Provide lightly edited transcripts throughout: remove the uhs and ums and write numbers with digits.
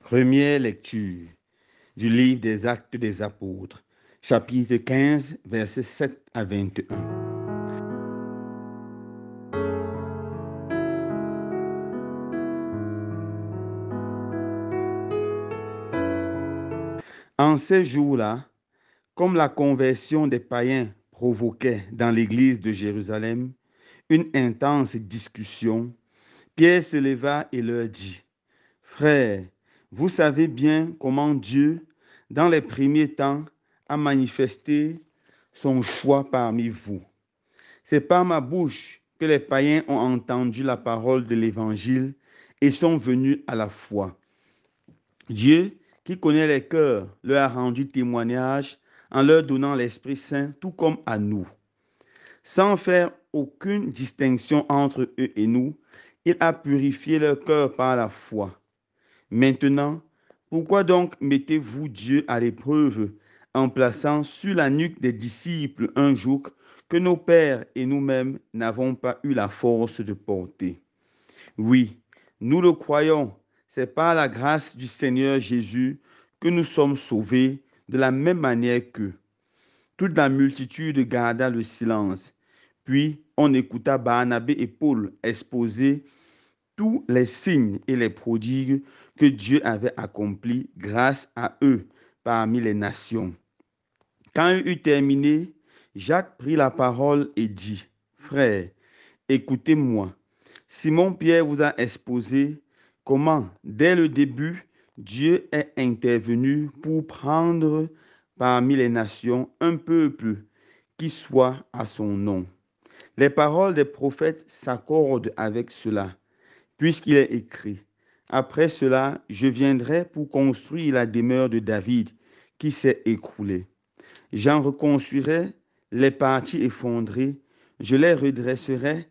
Première lecture du livre des Actes des Apôtres, chapitre 15, versets 7 à 21. En ces jours-là, comme la conversion des païens provoquait dans l'église de Jérusalem une intense discussion, Pierre se leva et leur dit, Frères, vous savez bien comment Dieu, dans les premiers temps, a manifesté son choix parmi vous. C'est par ma bouche que les païens ont entendu la parole de l'Évangile et sont venus à la foi. Dieu, qui connaît les cœurs, leur a rendu témoignage en leur donnant l'Esprit Saint, tout comme à nous. Sans faire aucune distinction entre eux et nous, il a purifié leur cœur par la foi. Maintenant, pourquoi donc mettez-vous Dieu à l'épreuve en plaçant sur la nuque des disciples un joug que nos pères et nous-mêmes n'avons pas eu la force de porter? Oui, nous le croyons, c'est par la grâce du Seigneur Jésus que nous sommes sauvés de la même manière qu'eux. Toute la multitude garda le silence. Puis on écouta Barnabé et Paul exposer tous les signes et les prodigues que Dieu avait accomplis grâce à eux parmi les nations. Quand il eut terminé, Jacques prit la parole et dit, Frères, écoutez-moi. Simon-Pierre vous a exposé comment, dès le début, Dieu est intervenu pour prendre parmi les nations un peuple qui soit à son nom. Les paroles des prophètes s'accordent avec cela, puisqu'il est écrit, Après cela, je viendrai pour construire la demeure de David qui s'est écroulée. J'en reconstruirai les parties effondrées, je les redresserai,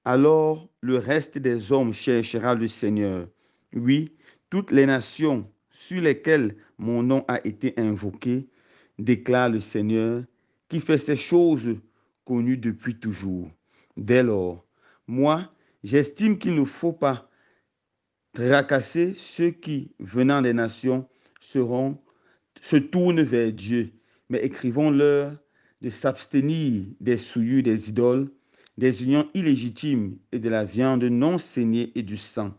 alors le reste des hommes cherchera le Seigneur. Oui, toutes les nations sur lesquelles mon nom a été invoqué, déclare le Seigneur, qui fait ces choses connues depuis toujours. Dès lors, moi, j'estime qu'il ne faut pas tracasser ceux qui, venant des nations, se tournent vers Dieu, mais écrivons-leur de s'abstenir des souillures des idoles, des unions illégitimes et de la viande non saignée et du sang.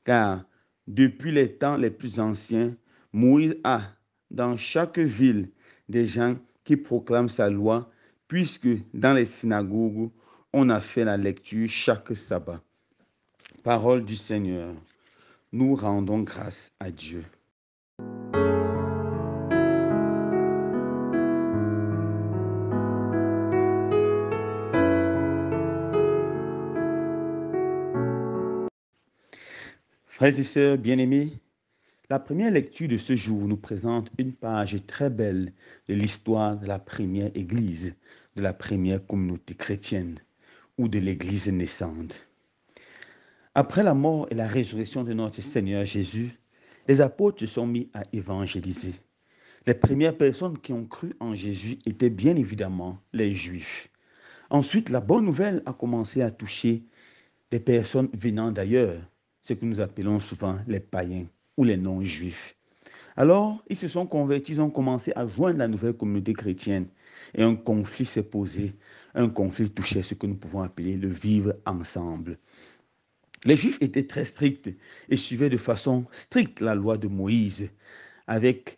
Car depuis les temps les plus anciens, Moïse a, dans chaque ville, des gens qui proclament sa loi, puisque dans les synagogues, on a fait la lecture chaque sabbat. Parole du Seigneur. Nous rendons grâce à Dieu. Frères et sœurs bien-aimés, la première lecture de ce jour nous présente une page très belle de l'histoire de la première Église, de la première communauté chrétienne ou de l'Église naissante. Après la mort et la résurrection de notre Seigneur Jésus, les apôtres se sont mis à évangéliser. Les premières personnes qui ont cru en Jésus étaient bien évidemment les Juifs. Ensuite, la bonne nouvelle a commencé à toucher des personnes venant d'ailleurs, ce que nous appelons souvent les païens ou les non-juifs. Alors, ils se sont convertis, ils ont commencé à joindre la nouvelle communauté chrétienne et un conflit s'est posé, un conflit touchait ce que nous pouvons appeler le vivre ensemble. Les Juifs étaient très stricts et suivaient de façon stricte la loi de Moïse avec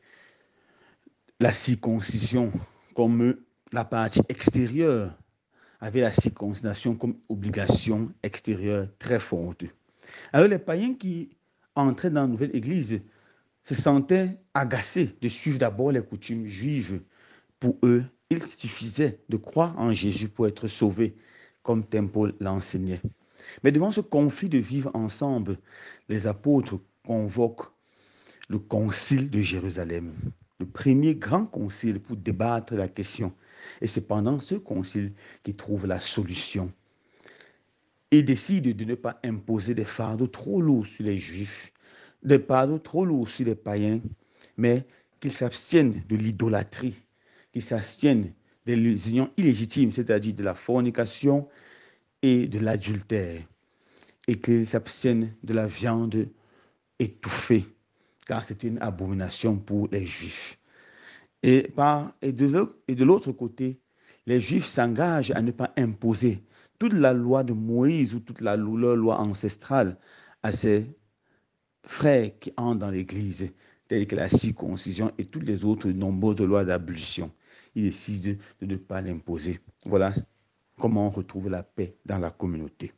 la circoncision comme la partie extérieure, avait la circoncision comme obligation extérieure très forte. Alors les païens qui entraient dans la nouvelle église se sentaient agacés de suivre d'abord les coutumes juives. Pour eux, il suffisait de croire en Jésus pour être sauvé, comme Saint Paul l'enseignait. Mais devant ce conflit de vivre ensemble, les apôtres convoquent le concile de Jérusalem, le premier grand concile pour débattre la question. Et c'est pendant ce concile qu'ils trouvent la solution et décide de ne pas imposer des fardeaux trop lourds sur les Juifs, des fardeaux trop lourds sur les païens, mais qu'ils s'abstiennent de l'idolâtrie, qu'ils s'abstiennent des unions illégitimes, c'est-à-dire de la fornication et de l'adultère, et qu'ils s'abstiennent de la viande étouffée, car c'est une abomination pour les Juifs. Et de l'autre côté, les Juifs s'engagent à ne pas imposer toute la loi de Moïse ou toute leur loi ancestrale à ces frères qui entrent dans l'Église, telles que la circoncision et toutes les autres nombreuses lois d'abolition. Ils décident de ne pas l'imposer. Voilà comment on retrouve la paix dans la communauté.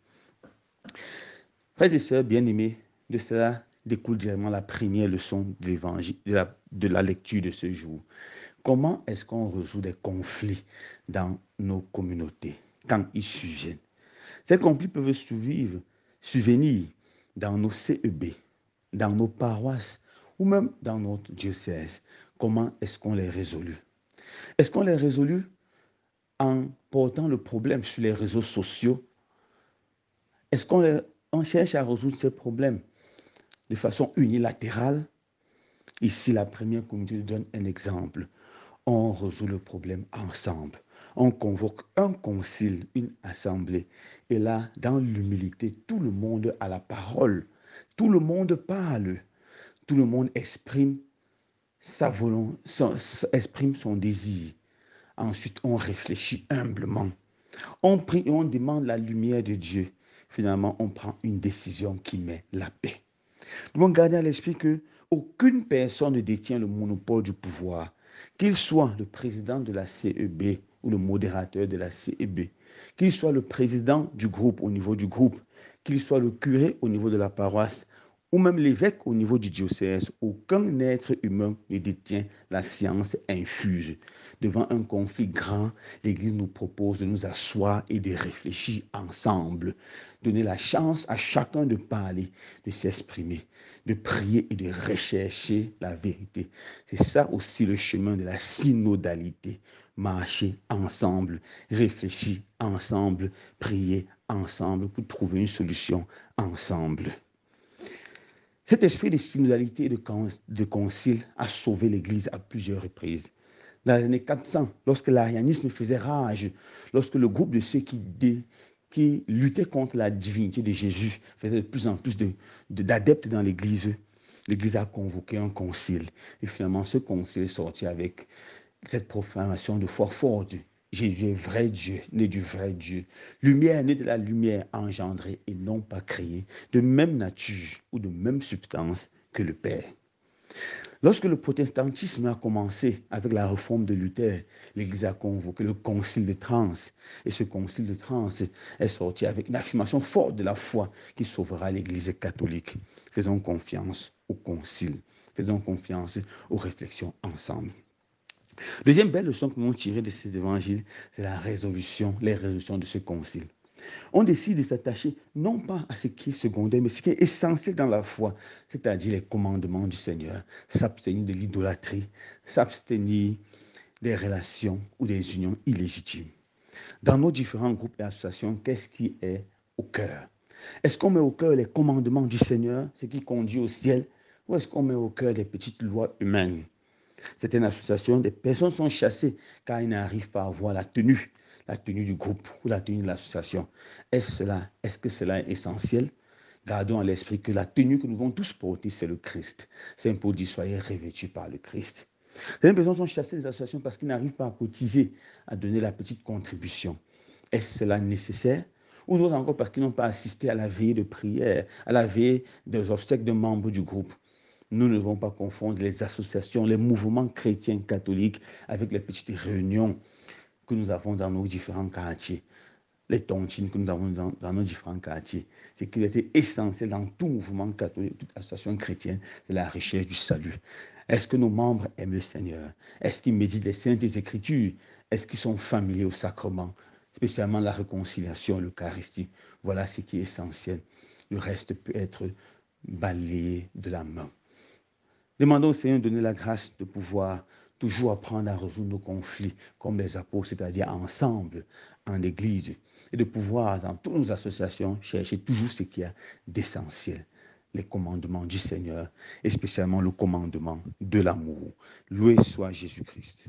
Frères et sœurs bien-aimés, de cela découle directement la première leçon de l'évangile, de la lecture de ce jour. Comment est-ce qu'on résout des conflits dans nos communautés quand ils surviennent? Ces conflits peuvent survenir dans nos CEB, dans nos paroisses ou même dans notre diocèse. Comment est-ce qu'on les résout? Est-ce qu'on les résout en portant le problème sur les réseaux sociaux? Est-ce qu'on cherche à résoudre ces problèmes de façon unilatérale? Ici, la première communauté donne un exemple. On résout le problème ensemble. On convoque un concile, une assemblée. Et là, dans l'humilité, tout le monde a la parole. Tout le monde parle. Tout le monde exprime sa volonté, exprime son désir. Ensuite, on réfléchit humblement. On prie et on demande la lumière de Dieu. Finalement, on prend une décision qui met la paix. Nous devons garder à l'esprit que aucune personne ne détient le monopole du pouvoir, qu'il soit le président de la CEB ou le modérateur de la CEB, qu'il soit le président du groupe au niveau du groupe, qu'il soit le curé au niveau de la paroisse ou même l'évêque au niveau du diocèse. Aucun être humain ne détient la science infuse. Devant un conflit grand, l'Église nous propose de nous asseoir et de réfléchir ensemble, donner la chance à chacun de parler, de s'exprimer, de prier et de rechercher la vérité. C'est ça aussi le chemin de la synodalité. Marcher ensemble, réfléchir ensemble, prier ensemble pour trouver une solution ensemble. Cet esprit de synodalité et de concile a sauvé l'Église à plusieurs reprises. Dans les années 400, lorsque l'arianisme faisait rage, lorsque le groupe de ceux qui luttaient contre la divinité de Jésus faisait de plus en plus d'adeptes dans l'Église, l'Église a convoqué un concile. Et finalement, ce concile est sorti avec cette proclamation de foi forte. Jésus est vrai Dieu, né du vrai Dieu. Lumière, né de la lumière, engendrée et non pas créée, de même nature ou de même substance que le Père. Lorsque le protestantisme a commencé avec la réforme de Luther, l'Église a convoqué le concile de Trente. Et ce concile de Trente est sorti avec une affirmation forte de la foi qui sauvera l'Église catholique. Faisons confiance au concile. Faisons confiance aux réflexions ensemble. Deuxième belle leçon que nous avons tirée de cet évangile, c'est les résolutions de ce concile. On décide de s'attacher non pas à ce qui est secondaire, mais ce qui est essentiel dans la foi, c'est-à-dire les commandements du Seigneur, s'abstenir de l'idolâtrie, s'abstenir des relations ou des unions illégitimes. Dans nos différents groupes et associations, qu'est-ce qui est au cœur? Est-ce qu'on met au cœur les commandements du Seigneur, ce qui conduit au ciel, ou est-ce qu'on met au cœur des petites lois humaines? Certaines associations, des personnes sont chassées car ils n'arrivent pas à voir la tenue du groupe ou la tenue de l'association. Est-ce que cela est essentiel? Gardons à l'esprit que la tenue que nous devons tous porter, c'est le Christ. C'est pour dire, soyez revêtus par le Christ. Certaines personnes sont chassées des associations parce qu'ils n'arrivent pas à cotiser, à donner la petite contribution. Est-ce cela nécessaire? Ou d'autres encore parce qu'ils n'ont pas assisté à la veillée de prière, à la veillée des obsèques de membres du groupe. Nous ne devons pas confondre les associations, les mouvements chrétiens catholiques avec les petites réunions que nous avons dans nos différents quartiers, les tontines que nous avons dans nos différents quartiers. C'est qu'il était essentiel dans tout mouvement catholique, toute association chrétienne, c'est la recherche du salut. Est-ce que nos membres aiment le Seigneur? Est-ce qu'ils méditent les Saintes Écritures? Est-ce qu'ils sont familiers au sacrement? Spécialement la réconciliation, l'Eucharistie. Voilà ce qui est essentiel. Le reste peut être balayé de la main. Demandons au Seigneur de donner la grâce de pouvoir toujours apprendre à résoudre nos conflits comme les apôtres, c'est-à-dire ensemble, en Église, et de pouvoir, dans toutes nos associations, chercher toujours ce qu'il y a d'essentiel, les commandements du Seigneur, et spécialement le commandement de l'amour. Loué soit Jésus-Christ.